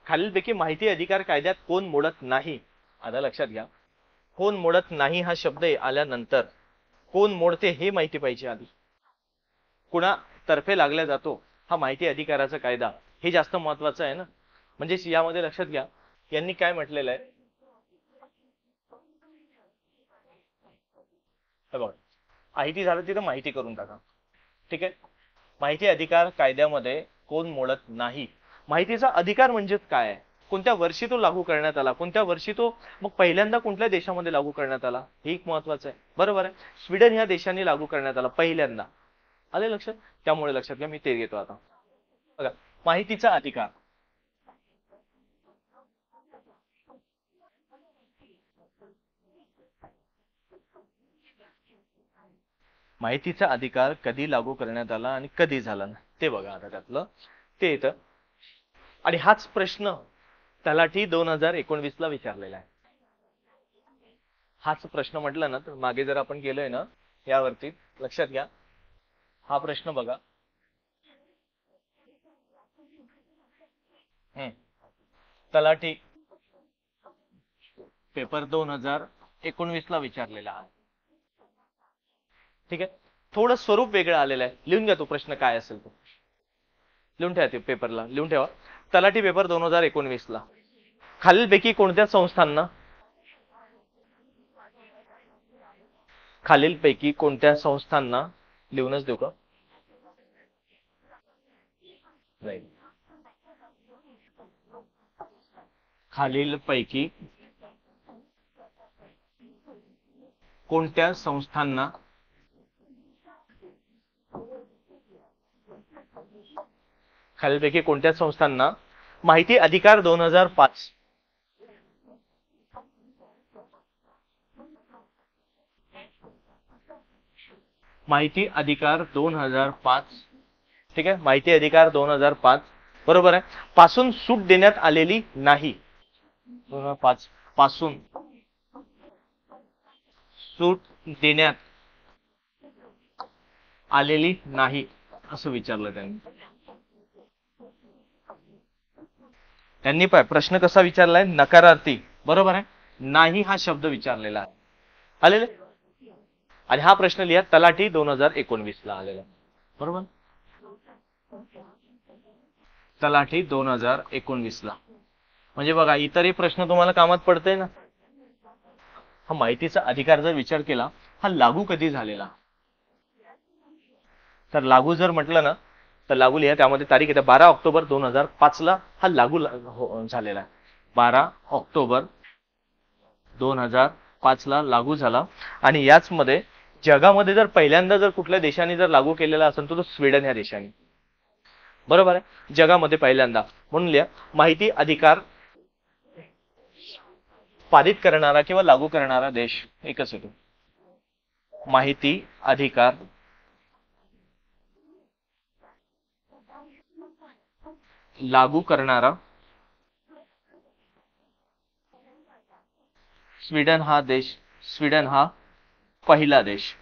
खालीलपैकी माहिती अधिकार कायद्यात कोण मोडत नाही? आता लक्षात घ्या, कोण मोडत नाही हा शब्द आल्यानंतर कोण मोडते हे माहिती पाहिजे आधी. कुणा तर्फे लागला जातो हा माहिती अधिकाराचा कायदा, हे जास्त महत्वाचं आहे ना. म्हणजे यामध्ये लक्षात घ्या, यांनी काय म्हटलेलं आहे, माहिती झालं तिथं माहिती करून टाका. ठीक आहे. माहिती अधिकार कायद्यामध्ये कोण मोडत नाही. माहितीचा अधिकार म्हणजे काय आहे, कोणत्या वर्षी तो लागू करण्यात आला, कोणत्या वर्षी तो मग पहिल्यांदा कोणत्या देशामध्ये लागू करण्यात आला, हे एक महत्वाचं आहे. बरोबर आहे. स्वीडन या देशाने लागू करण्यात आला पहिल्यांदा. आले लक्षात? त्यामुळे लक्षात घ्या, मी ते घेतो आता. बघा, माहितीचा अधिकार, माहितीचा अधिकार कधी लागू करण्यात आला आणि कधी झाला ना, ते बघा आता त्यातलं ते येतं. आणि हाच प्रश्न तलाठी 2019 ला विचारलेला आहे. हाच प्रश्न म्हटलं ना तर मागे जर आपण गेलोय ना यावरती, लक्षात घ्या हा प्रश्न बघा. तलाठी पेपर 2019 ला विचारलेला आहे. ठीक आहे. थोडं स्वरूप वेगळं आलेलं आहे. लिहून घ्या तो प्रश्न काय असेल तो, लिहून ठेवा ते पेपरला, लिहून ठेवा. तलाठी पेपर 2019 ला खालीलपैकी कोणत्या संस्थांना, खालीलपैकी कोणत्या संस्थांना, लिहूनच देऊ का? नाही. खालीलपैकी कोणत्या संस्थांना खालीलपैकी कोणत्या संस्थांना माहिती अधिकार 2005 माहिती अधिकार 2005, ठीक आहे, माहिती अधिकार 2005 बरोबर आहे, पासून सूट देण्यात आलेली नाही. 2005 पासून सूट देण्यात आलेली नाही असं विचारलं त्यांनी. त्यांनी प्रश्न कसा विचारलाय, नकारार्थी. बरोबर आहे, नाही हा शब्द विचारलेला आहे. आलेले. आणि हा प्रश्न लिहा तलाठी 2019 ला आलेला. बरोबर, तलाठी 2019 ला. म्हणजे बघा इतरही प्रश्न तुम्हाला कामात पडतंय ना. हा माहितीचा अधिकार जर विचार केला, हा लागू कधी झालेला, तर लागू जर म्हटलं ना तर लागू लिहा, त्यामध्ये तारीख येते 12 ऑक्टोबर 2005 ला हा लागू झालेला आहे. 12 ऑक्टोबर 2005 ला लागू झाला. आणि याच मध्ये जगामध्ये जर पहिल्यांदा जर कुठल्या देशाने जर लागू केलेला असेल तर तो स्वीडन ह्या देशाने. बरोबर आहे, जगामध्ये पहिल्यांदा. म्हणून लिहा माहिती अधिकार पारित करणारा किंवा लागू करणारा देश एकच येतो, माहिती अधिकार लागू करणारा स्वीडन हा देश. स्वीडन हा पहिला देश.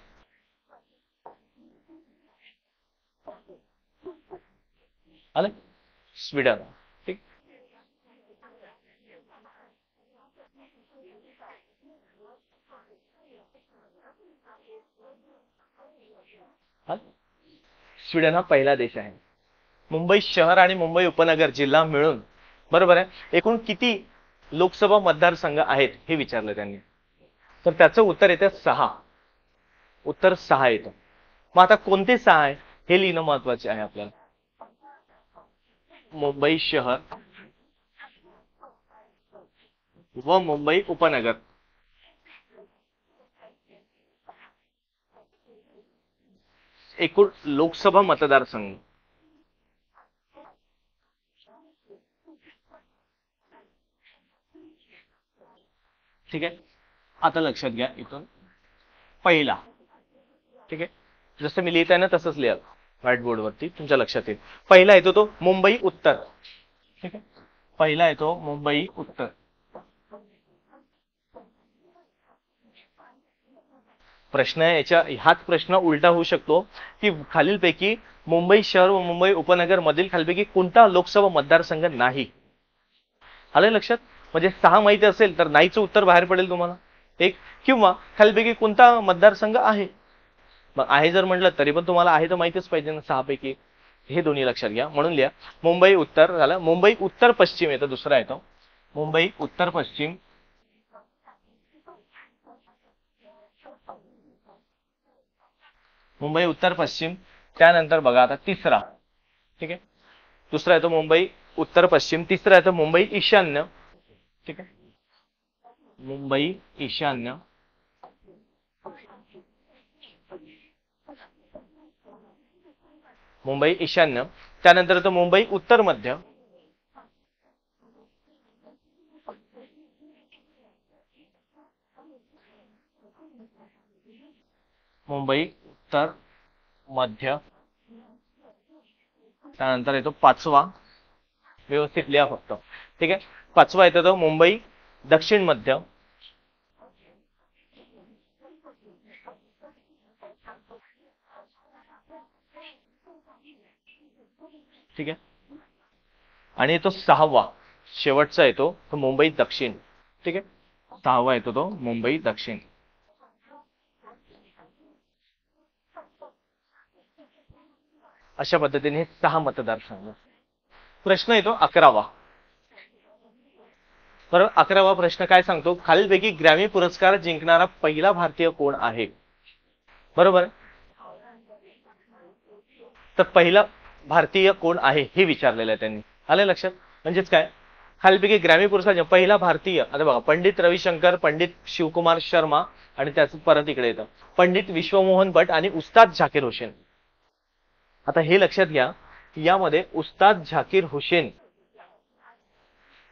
आले, स्वीडन. ठीक, स्वीडन हा पहिला देश आहे. मुंबई शहर आणि मुंबई उपनगर जिल्हा मिळून बरोबर आहे एकूण किती लोकसभा मतदारसंघ आहेत हे विचारलं त्यांनी. तर त्याचं उत्तर येतं 6. उत्तर 6 येतं. मग आता कोणते 6 आहे हे लिहिणं महत्वाचे आहे आपल्याला. मुंबई शहर व मुंबई उपनगर एकूण लोकसभा मतदारसंघ. ठीक आहे. आता लक्षात घ्या इथून पहिला. ठीक आहे, जसं मी लिहित आहे ना तसंच लिहा व्हाईट बोर्ड वरती, तुमच्या लक्षात येईल. पहिला येतो तो मुंबई उत्तर. ठीक आहे, पहिला येतो मुंबई उत्तर. प्रश्न याच्या हाच प्रश्न उलटा होऊ शकतो की खालीलपैकी मुंबई शहर व मुंबई उपनगर मधील खालीलपैकी कोणता लोकसभा मतदारसंघ नाही. आलं लक्षात? म्हणजे 6 माहिती असेल तर नाहीचं उत्तर बाहेर पडेल तुम्हाला एक, किंवा खालीपैकी कोणता मतदारसंघ आहे. मग आहे जर म्हटलं तरी पण तुम्हाला आहे तर माहितीच पाहिजे ना 6 पैकी. हे दोन्ही लक्षात घ्या. म्हणून लिहा मुंबई उत्तर झालं. मुंबई उत्तर पश्चिम येतं, दुसरा येतो मुंबई उत्तर पश्चिम. मुंबई उत्तर पश्चिम. त्यानंतर बघा आता तिसरा, ठीक आहे, दुसरा येतो मुंबई उत्तर पश्चिम. तिसरा येतो मुंबई ईशान्य. ठीक आहे, मुंबई ईशान्य. मुंबई ईशान्य. त्यानंतर येतो मुंबई उत्तर मध्य. मुंबई उत्तर मध्य. त्यानंतर येतो पाचवा, व्यवस्थित लिहा फक्त, ठीक आहे. पाचवा येतो तो मुंबई दक्षिण मध्य. ठीक आहे. आणि तो सहावा शेवटचा येतो तो मुंबई दक्षिण. ठीक आहे, सहावा येतो तो मुंबई दक्षिण. अशा पद्धतीने हे 6 मतदारसंघ. प्रश्न येतो 11वा. बरोबर, 11वा प्रश्न काय सांगतो, खालीलपैकी ग्रॅमी पुरस्कार जिंकणारा पहिला भारतीय कोण आहे. बरोबर, तर पहिला भारतीय कोण आहे हे विचारलेलं आहे त्यांनी. आलं लक्षात? म्हणजेच काय, खालीलपैकी ग्रॅमी पुरस्कार पहिला भारतीय. आता बघा, पंडित रविशंकर, पंडित शिवकुमार शर्मा, आणि त्याचं परत इकडे येतं पंडित विश्वमोहन भट आणि उस्ताद झाकीर हुसेन. आता हे लक्षात घ्या, यामध्ये उस्ताद झाकीर हुसेन,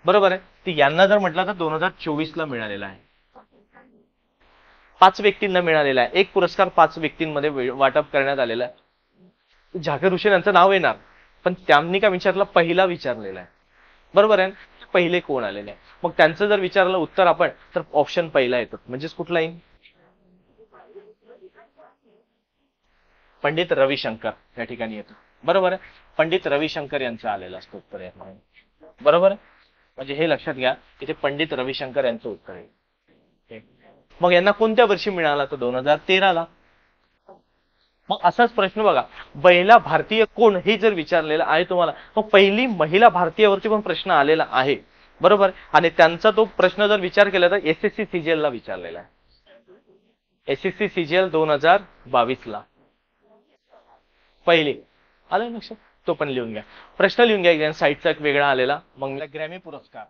बरोबर आहे, ते यांना जर म्हटलं तर 2024 ला मिळालेला आहे. 5 व्यक्तींना मिळालेला आहे. एक पुरस्कार 5 व्यक्तींमध्ये वाटप करण्यात आलेला आहे. झाकीर हुसेन यांचं नाव येणार, पण त्यांनी काय विचारलं, पहिला विचारलेला आहे. बरोबर आहे, पहिले कोण आलेले आहे. मग त्यांचं जर विचारलं उत्तर आपण, तर ऑप्शन पहिला येतो. म्हणजेच कुठला येईल, पंडित रविशंकर या ठिकाणी येतो. बरोबर आहे, पंडित रविशंकर यांचं आलेलं असतं उत्तर आहे. बरोबर आहे, म्हणजे हे लक्षात घ्या की ते पंडित रविशंकर यांचं उत्तर आहे. मग यांना कोणत्या वर्षी मिळाला, तर 2013 ला. मग असाच प्रश्न बघा, पहिला भारतीय कोण हे जर विचारलेलं आहे तुम्हाला, मग पहिली महिला भारतीयावरती पण प्रश्न आलेला आहे. बरोबर, आणि त्यांचा तो प्रश्न जर विचार केला तर एसएससी सीजीएल ला विचारलेला आहे. एसएससी सीजीएल 2022 ला पहिली. आलं लक्षात? तो पण लिहून घ्या, प्रश्न लिहून घ्या. साईडचा एक वेगळा आलेला. मग ग्रॅमी पुरस्कार,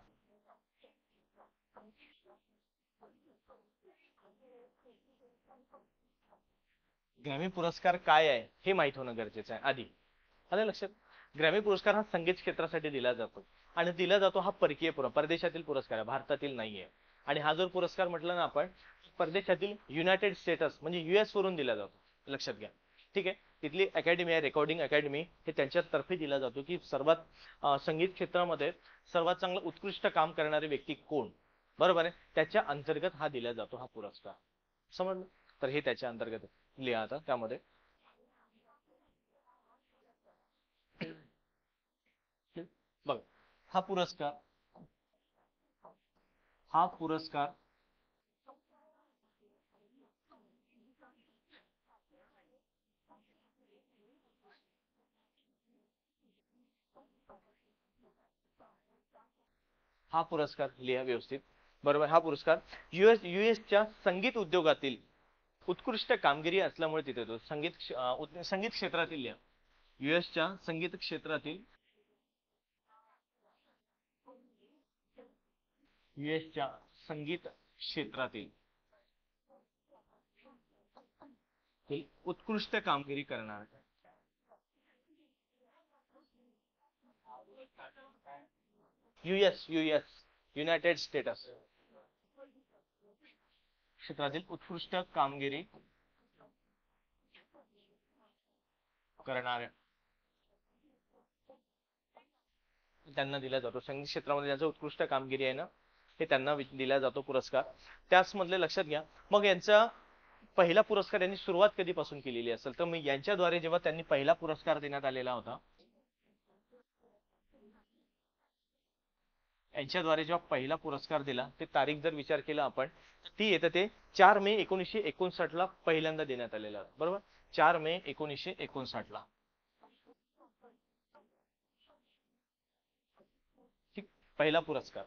ग्रॅमी पुरस्कार काय आहे हे माहित होणं गरजेचं आहे आधी. आलं लक्षात? ग्रॅमी पुरस्कार हा संगीत क्षेत्रासाठी दिला जातो, आणि दिला जातो हा परकीय परदेशातील पुरस्कार आहे, भारतातील नाहीये. आणि हा जर पुरस्कार म्हटलं ना आपण, परदेशातील युनायटेड स्टेट्स म्हणजे US वरून दिला जातो. लक्षात घ्या, ठीक आहे. तिथली अकॅडमी आहे, रेकॉर्डिंग अकॅडमी, हे त्यांच्यातर्फे दिला जातो की सर्वात संगीत क्षेत्रामध्ये सर्वात चांगलं उत्कृष्ट काम करणारी व्यक्ती कोण. बरोबर आहे, त्याच्या अंतर्गत हा दिला जातो हा पुरस्कार. समजलं? तर हे त्याच्या अंतर्गत लिहा आता त्यामध्ये. बघ, हा पुरस्कार, हा पुरस्कार हा पुरस्कार लिहा व्यवस्थित. बरोबर, हा पुरस्कार युएसच्या संगीत उद्योगातील उत्कृष्ट कामगिरी असल्यामुळे तिथे तो संगीत क्षेत्रातील लिहा. युएसच्या संगीत क्षेत्रातील, युएसच्या संगीत क्षेत्रातील उत्कृष्ट कामगिरी करणार. युएस युनायटेड स्टेट्स क्षेत्रातील उत्कृष्ट कामगिरी करणाऱ्या त्यांना दिला जातो. संगीत क्षेत्रामध्ये ज्यांचं उत्कृष्ट कामगिरी आहे ना, हे त्यांना दिला जातो पुरस्कार. त्याच मधले लक्षात घ्या. मग यांचा पहिला पुरस्कार यांनी सुरुवात कधीपासून केलेली असेल, तर मग यांच्याद्वारे जेव्हा त्यांनी पहिला पुरस्कार देण्यात आलेला होता, यांच्याद्वारे जेव्हा पहिला पुरस्कार दिला ते तारीख जर विचार केला आपण, ती येतं ते 4 मे 1959 ला पहिल्यांदा देण्यात आलेला, बरोबर. 4 मे 1959 ला. ठीक, पहिला पुरस्कार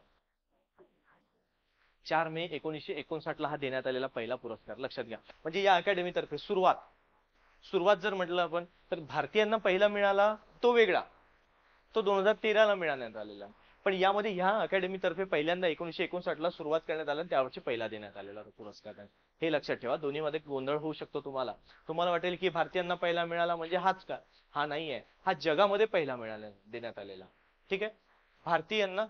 4 मे 1959 ला हा देण्यात आलेला पहिला पुरस्कार लक्षात घ्या. म्हणजे या अकॅडमी तर्फे सुरुवात सुरुवात जर म्हटलं आपण तर भारतीयांना पहिला मिळाला तो वेगळा, तो 2013 ला मिळवण्यात आलेला. पण यामध्ये ह्या अकॅडमी तर्फे पहिल्यांदा 1959 ला सुरुवात करण्यात आला, त्यावर्षी पहिला देण्यात आलेला पुरस्कार आहे. हे लक्षात ठेवा, दोन्हीमध्ये गोंधळ होऊ शकतो तुम्हाला. तुम्हाला वाटेल की भारतीयांना पहिला मिळाला म्हणजे हाच का, हा नाही आहे, हा जगामध्ये पहिला मिळाला देण्यात आलेला. ठीक आहे, भारतीयांना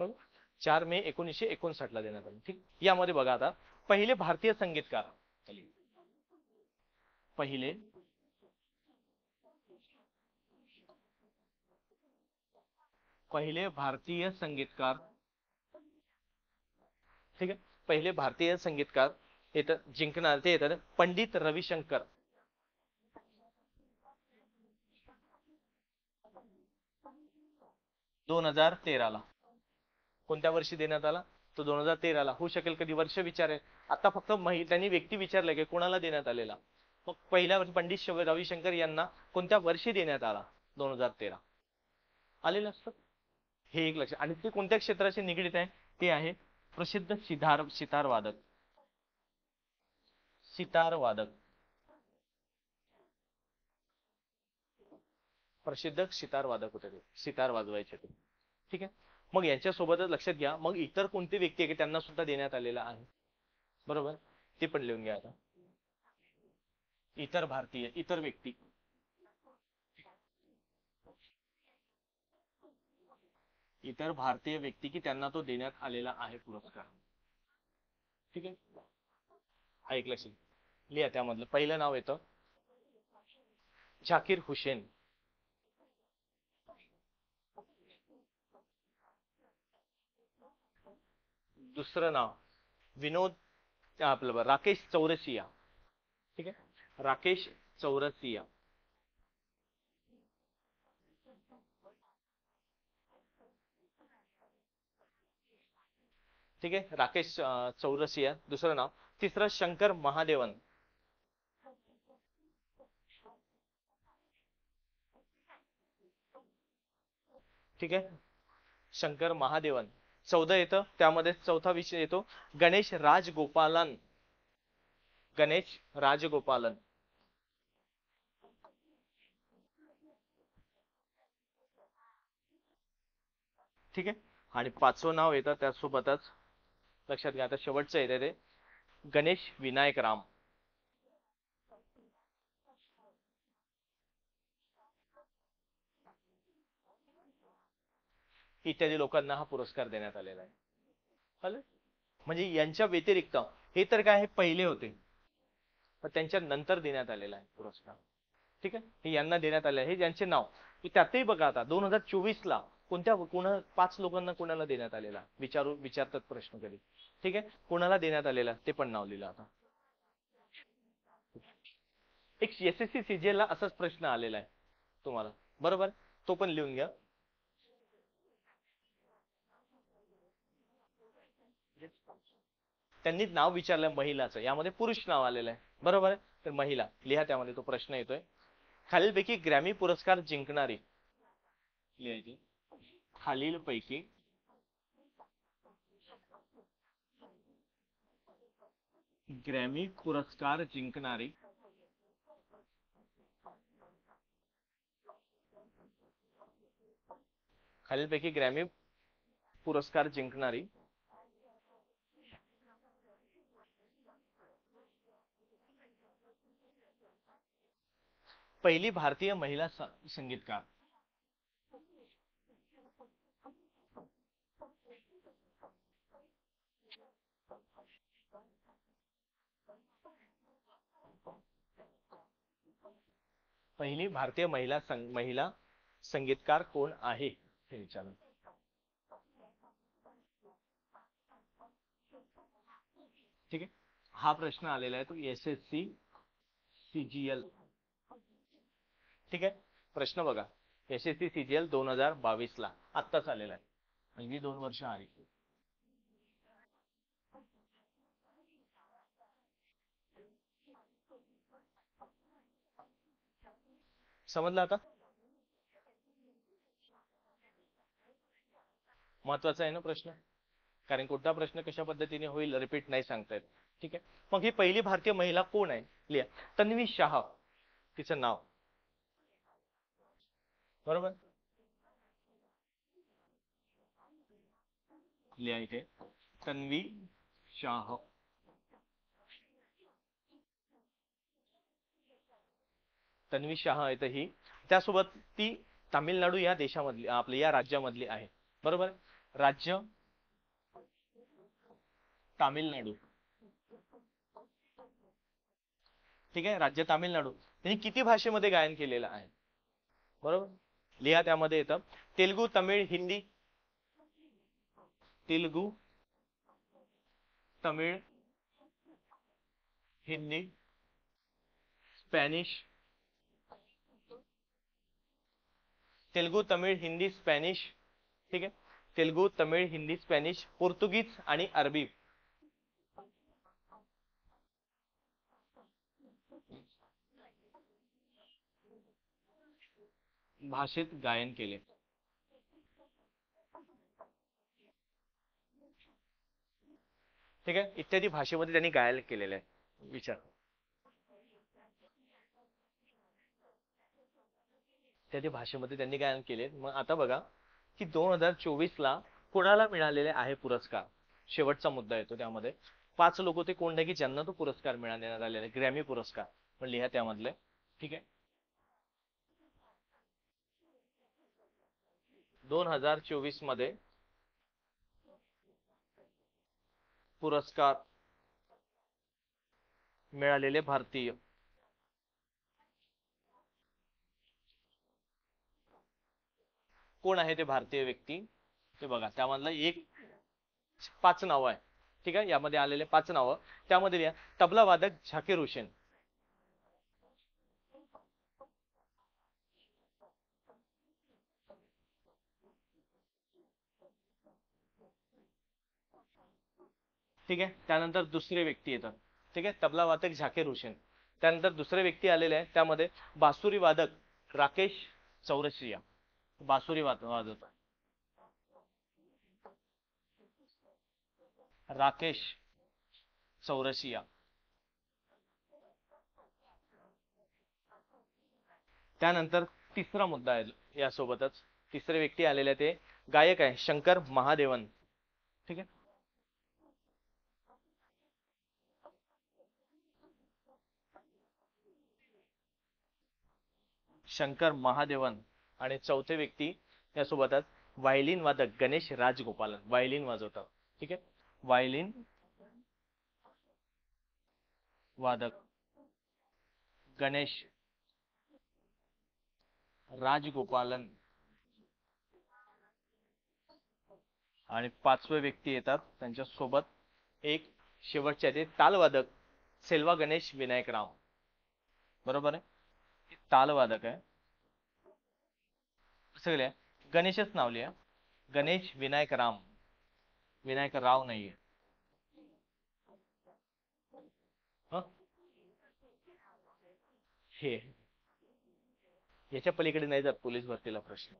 बरोबर 4 मे 1959 ला देण्यात आले. ठीक, यामध्ये बघा आता पहिले भारतीय संगीतकार, पहिले पहिले भारतीय संगीतकार, ठीक आहे, पहिले भारतीय संगीतकार येतं जिंकणार ते येतात पंडित रविशंकर. 2013 ला. कोणत्या वर्षी देण्यात आला, तो 2013 ला. होऊ शकेल कधी वर्ष विचारेल, आता फक्त त्यांनी व्यक्ती विचारले की कोणाला देण्यात आलेला. मग पहिल्या वर्षी पंडित रविशंकर यांना कोणत्या वर्षी देण्यात आला, 2013 आलेलं असतं. हे एक लक्ष. आणि ते कोणत्या क्षेत्राशी निगडीत आहे, ते आहे प्रसिद्ध सितार वादक, सितार वादक, प्रसिद्ध सितार वादक होते ते, सितार वाजवायचे ते. ठीक आहे, मग यांच्यासोबतच लक्षात घ्या मग इतर कोणते व्यक्ती आहे की त्यांना सुद्धा देण्यात आलेला आहे, बरोबर. ते पण लिहून घ्या आता. इतर भारतीय, इतर व्यक्ती, इतर भारतीय व्यक्ती की त्यांना तो देण्यात आलेला आहे पुरस्कार. ठीक आहे, हा एक लक्षात लिहा. त्यामधलं पहिलं नाव येतं झाकीर हुसेन. दुसरं नाव विनोद आपलं राकेश चौरसिया. ठीक आहे, राकेश चौरसिया. ठीक आहे, राकेश चौरसिया दुसरं नाव. तिसरं शंकर महादेवन. ठीक आहे, शंकर महादेवन. चौदा येतं त्यामध्ये, चौथा विषय येतो गणेश राजगोपालन. गणेश राजगोपालन. ठीक आहे, आणि पाचवं नाव येतं त्यासोबतच, लक्षात घ्या आता शेवटचं येते ते गणेश विनायक राम. इत्यादी लोकांना हा पुरस्कार देण्यात आलेला आहे. चालेल, म्हणजे यांच्या व्यतिरिक्त हे तर काय हे पहिले होते, पण त्यांच्या नंतर देण्यात आलेला आहे पुरस्कार. ठीक आहे, हे यांना देण्यात आले, हे ज्यांचे नाव त्यातही बघा आता 2024 ला कोणत्या पाच लोकांना कोणाला देण्यात आलेला विचारतात प्रश्न कधी. ठीक आहे, कोणाला देण्यात आलेला ते पण नाव लिहिलं आता. एक एसएससी सीजीएल ला असाच प्रश्न आलेला आहे तुम्हाला, बरोबर, तो पण लिहून घ्या. त्यांनी नाव विचारलं महिलाचं, यामध्ये पुरुष नाव आलेलं आहे, बरोबर आहे, तर महिला लिहा. त्यामध्ये तो प्रश्न येतोय खालीलपैकी ग्रॅमी पुरस्कार जिंकणारी, लिहायची खालीलपैकी ग्रॅमी पुरस्कार जिंकणारी खालीलपैकी ग्रॅमी पुरस्कार जिंकणारी पहिली भारतीय महिला संगीतकार. पहिली भारतीय महिला संगीतकार कोण आहे हे विचार. ठीक आहे, हा प्रश्न आलेला आहे तो SSC CGL. ठीक आहे, प्रश्न बघा. SSC CGL 2022 ला आत्ताच आलेला आहे, म्हणजे 2 वर्ष आली. समजलं आता? महत्वाचा आहे ना प्रश्न, कारण कुठला प्रश्न कशा पद्धतीने होईल रिपीट नाही सांगता येत. ठीक आहे, मग ही पहिली भारतीय महिला कोण आहे? लिहा, तन्वी शाह तिचं नाव. बरोबर, लिहा इथे तन्वी शाह. तन्वी शाह आहे तर ही, त्यासोबत ती तामिळनाडू या देशामधली, आपल्या या राज्यामधली आहे. बरोबर, राज्य तामिळनाडू. ठीक आहे, राज्य तामिळनाडू. त्यांनी किती भाषेमध्ये गायन केलेलं आहे? बरोबर, लिहा, त्यामध्ये येतं तेलुगू, तमिळ, हिंदी. तेलुगू, तमिळ, हिंदी, स्पॅनिश. तेलुगू, तमिळ, हिंदी, स्पॅनिश. ठीक आहे, तेलुगू, तमिळ, हिंदी, स्पॅनिश, पोर्तुगीज आणि अरबी भाषेत गायन केले. ठीक आहे, इत्यादी भाषेमध्ये त्यांनी गायन केलेलं आहे. विचार, इत्यादी भाषेमध्ये त्यांनी गायन केले. मग आता बघा की 2024 ला कोणाला मिळालेले आहे पुरस्कार? शेवटचा मुद्दा येतो त्यामध्ये. 5 लोक ते कोण आहे की ज्यांना तो पुरस्कार मिळवण्यात आलेला आहे, ग्रॅमी पुरस्कार. पण लिहा त्यामधले. ठीक आहे, 2024 मध्ये पुरस्कार मिळालेले भारतीय. कोण आहे ते भारतीय व्यक्ती? ते बघा, त्यामधलं एक, 5 नावं आहे. ठीक आहे, यामध्ये आलेले 5 नावं, त्यामध्ये लिहा तबला वादक झाकीर हुसेन. ठीक आहे, त्यानंतर दुसरे व्यक्ती येतात. ठीक आहे, तबला वादक झाकीर हुसेन. त्यानंतर दुसरे व्यक्ती आलेले आहे, त्यामध्ये बासुरी वादक राकेश चौरसिया. बासुरी वाजवतात राकेश चौरसिया. त्यानंतर तिसरा मुद्दा आहे यासोबतच, तिसरे व्यक्ती आलेले ते गायक आहे शंकर महादेवन. ठीक आहे, शंकर महादेवन. आणि चौथे व्यक्ती यासोबतच व्हायलिन वादक गणेश राजगोपालन, व्हायलिन वाजवतात. ठीक आहे, व्हायलिन वादक गणेश राजगोपालन. आणि 5वे व्यक्ती येतात त्यांच्या सोबत एक शेवटचे ते तालवादक सेल्वा गणेश विनायक राव. बरोबर आहे, तालवादक आहे. सगळे गणेशच नाव लिहा, गणेश विनायक राम, विनायक राव नाहीये. हं? हे याच्या पलीकडे नाही जात पोलीस भरतीला प्रश्न.